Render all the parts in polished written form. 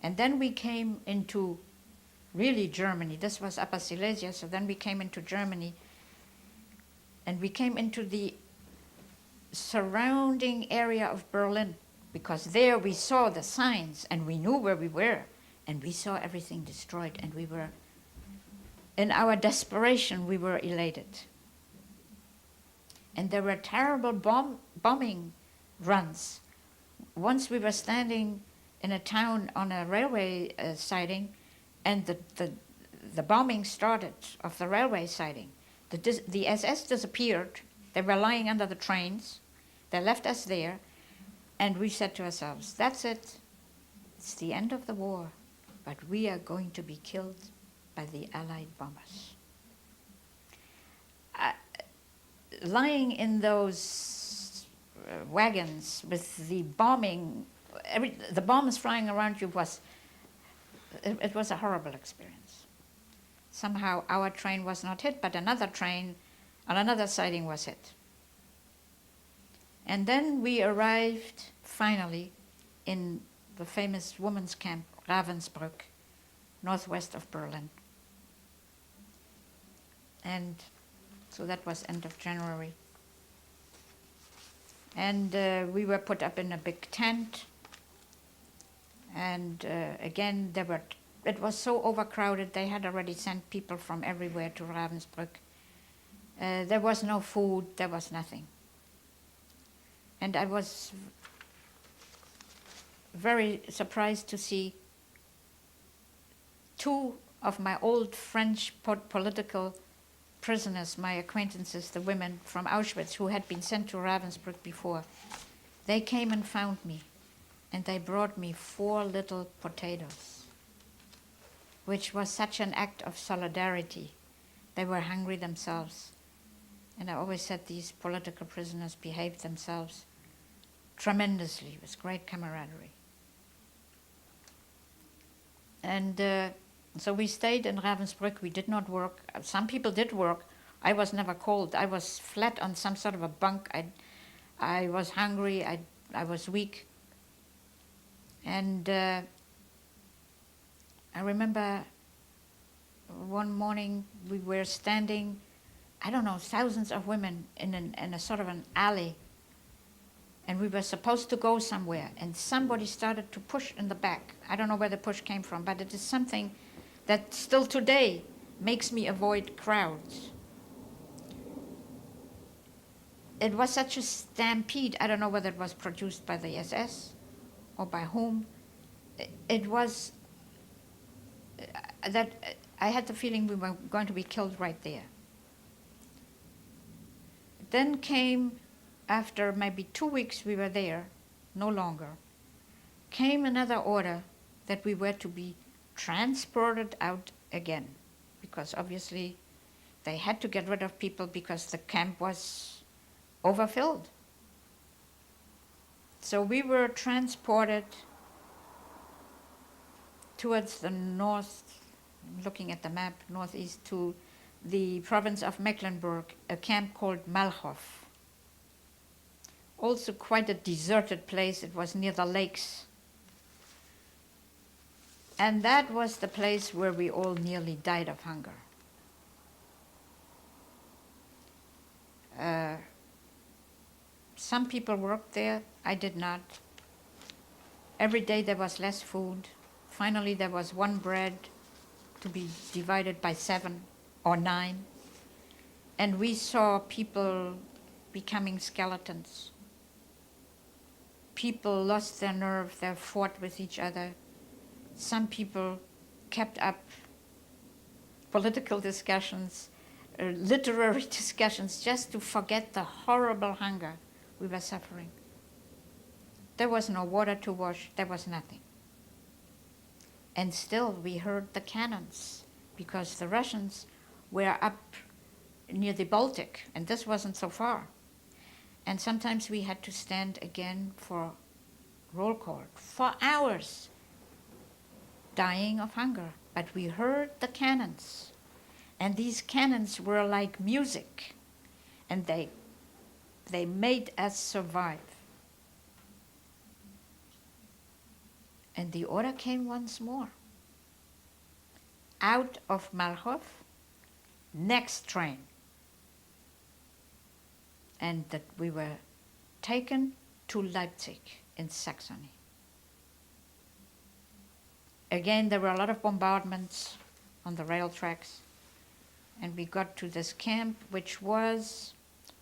And then we came into really Germany. This was Upper Silesia, so then we came into Germany. And we came into the surrounding area of Berlin, because there we saw the signs and we knew where we were, and we saw everything destroyed, and we were, in our desperation, we were elated. And there were terrible bombing runs. Once we were standing in a town on a railway siding, and the bombing started of the railway siding. The SS disappeared. They were lying under the trains. They left us there, and we said to ourselves, that's it. It's the end of the war, but we are going to be killed by the Allied bombers. Lying in those wagons with the bombing, the bombs flying around you it was a horrible experience. Somehow our train was not hit, but another train on another siding was hit. And then we arrived finally in the famous women's camp, Ravensbrück, northwest of Berlin. And so that was end of January. And we were put up in a big tent. And again, it was so overcrowded, they had already sent people from everywhere to Ravensbrück. There was no food, there was nothing. And I was very surprised to see two of my old French political prisoners, my acquaintances, the women from Auschwitz who had been sent to Ravensbrück before. They came and found me, and they brought me 4 little potatoes, which was such an act of solidarity. They were hungry themselves. And I always said these political prisoners behaved themselves tremendously, with great camaraderie. And so we stayed in Ravensbrück. We did not work. Some people did work. I was never cold. I was flat on some sort of a bunk. I was hungry. I was weak. And I remember one morning we were standing, I don't know, thousands of women in a sort of an alley, and we were supposed to go somewhere, and somebody started to push in the back. I don't know where the push came from, but it is something that still today makes me avoid crowds. It was such a stampede. I don't know whether it was produced by the SS or by whom. It was that I had the feeling we were going to be killed right there. Then came, after maybe 2 weeks we were there, no longer, came another order that we were to be transported out again, because obviously they had to get rid of people because the camp was overfilled. So we were transported towards the north, looking at the map, northeast, to the province of Mecklenburg, a camp called Malchow. Also quite a deserted place. It was near the lakes. And that was the place where we all nearly died of hunger. Some people worked there. I did not. Every day there was less food. Finally there was one bread to be divided by 7 or 9. And we saw people becoming skeletons. People lost their nerve, they fought with each other. Some people kept up political discussions, literary discussions, just to forget the horrible hunger we were suffering. There was no water to wash, there was nothing. And still we heard the cannons, because the Russians were up near the Baltic, and this wasn't so far. And sometimes we had to stand again for roll call for hours, dying of hunger. But we heard the cannons, and these cannons were like music, and they made us survive. And the order came once more. Out of Malchow, next train. And that we were taken to Leipzig in Saxony. Again, there were a lot of bombardments on the rail tracks. And we got to this camp, which was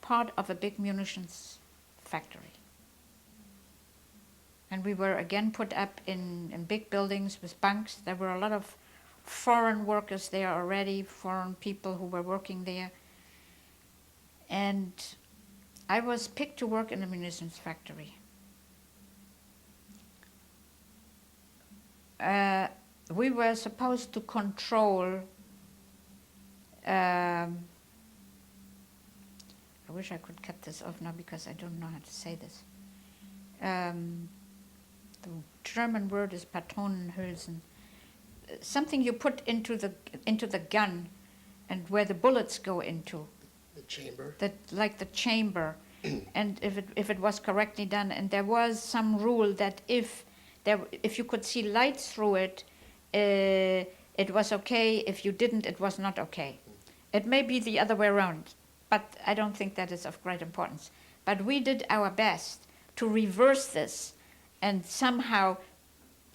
part of a big munitions factory. And we were again put up in big buildings with bunks. There were a lot of foreign workers there already, foreign people who were working there. And I was picked to work in the munitions factory. We were supposed to control, I wish I could cut this off now because I don't know how to say this. The German word is Patronenhülsen. Something you put into the gun, and where the bullets go into. The chamber. Like the chamber, and if it was correctly done. And there was some rule that if you could see light through it, it was okay. If you didn't, it was not okay. It may be the other way around, but I don't think that is of great importance. But we did our best to reverse this and somehow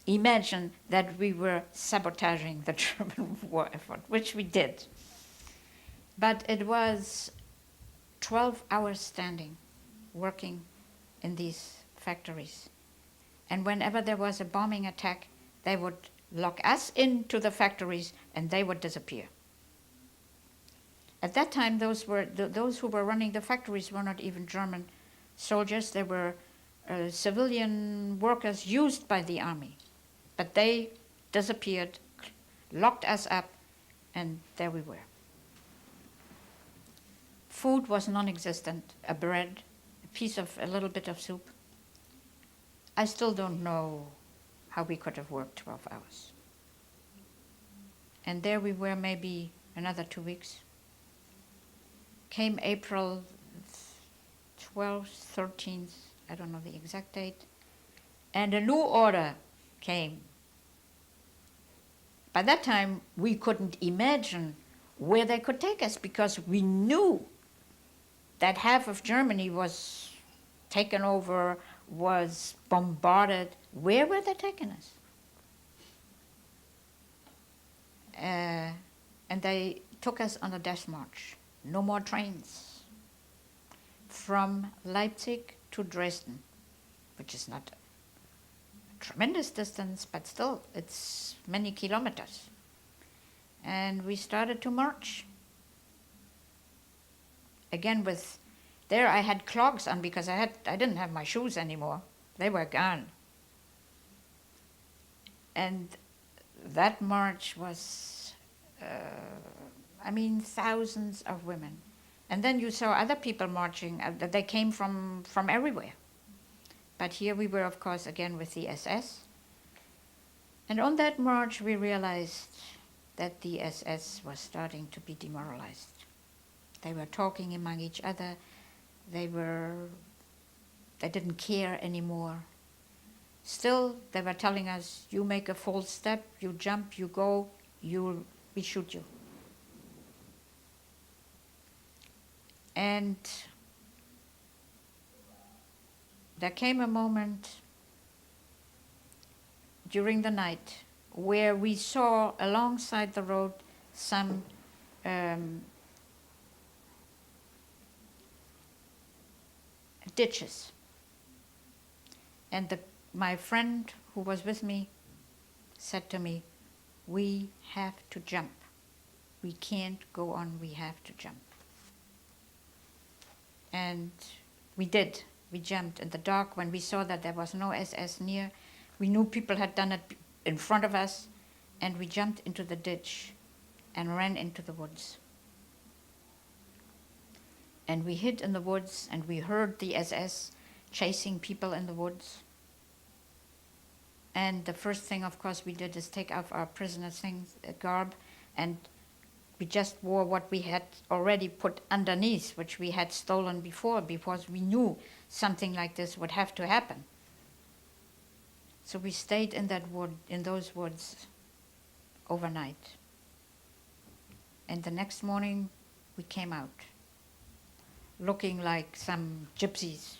imagine that we were sabotaging the German war effort, which we did. But it was 12 hours standing, working in these factories. And whenever there was a bombing attack, they would lock us into the factories and they would disappear. At that time, those who were running the factories were not even German soldiers. They were civilian workers used by the army. But they disappeared, locked us up, and there we were. Food was non-existent, a bread, a little bit of soup. I still don't know how we could have worked 12 hours. And there we were maybe another 2 weeks. Came April 12th, 13th, I don't know the exact date, and a new order came. By that time, we couldn't imagine where they could take us because we knew that half of Germany was taken over, was bombarded. Where were they taking us? And they took us on a death march. No more trains. From Leipzig to Dresden, which is not a tremendous distance, but still, it's many kilometers. And we started to march. Again there I had clogs on because I didn't have my shoes anymore. They were gone. And that march was, thousands of women. And then you saw other people marching. They came from everywhere. But here we were, of course, again with the SS. And on that march, we realized that the SS was starting to be demoralized. They were talking among each other. They didn't care anymore. Still, they were telling us, you make a false step, you jump, you go, we shoot you. And there came a moment during the night where we saw alongside the road some ditches. And my friend who was with me said to me, we have to jump. We can't go on, we have to jump. And we did. We jumped in the dark when we saw that there was no SS near. We knew people had done it in front of us, and we jumped into the ditch and ran into the woods. And we hid in the woods, and we heard the SS chasing people in the woods. And the first thing, of course, we did is take off our prisoner garb, and we just wore what we had already put underneath, which we had stolen before, because we knew something like this would have to happen. So we stayed in that wood, in those woods, overnight. And the next morning, we came out, looking like some gypsies.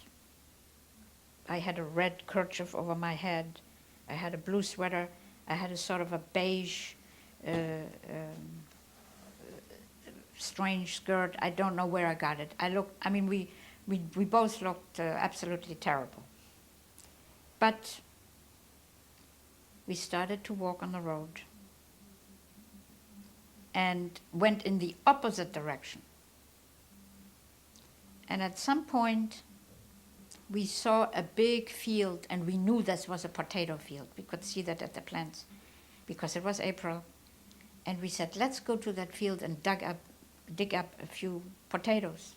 I had a red kerchief over my head. I had a blue sweater. I had a sort of a beige, strange skirt. I don't know where I got it. We both looked absolutely terrible. But we started to walk on the road and went in the opposite direction. And at some point, we saw a big field, and we knew this was a potato field. We could see that at the plants, because it was April. And we said, let's go to that field and dig up a few potatoes,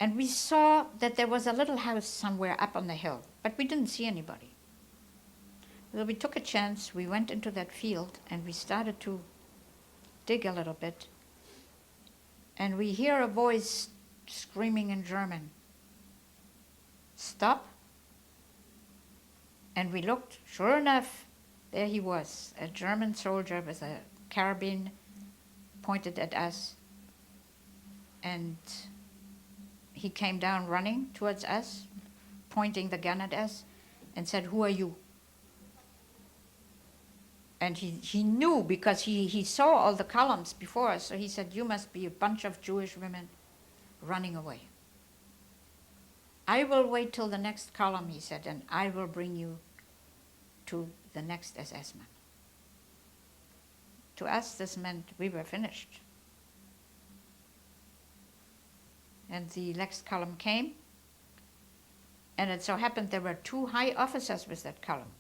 and we saw that there was a little house somewhere up on the hill, but we didn't see anybody. So we took a chance, we went into that field, and we started to dig a little bit. And we hear a voice screaming in German, "Stop!" And we looked, sure enough, there he was, a German soldier with a carbine pointed at us. And he came down running towards us, pointing the gun at us, and said, "Who are you?" And he knew, because he saw all the columns before us, so he said, "You must be a bunch of Jewish women running away. I will wait till the next column," he said, "and I will bring you to the next SS man." To us, this meant we were finished. And the next column came, and it so happened there were two high officers with that column.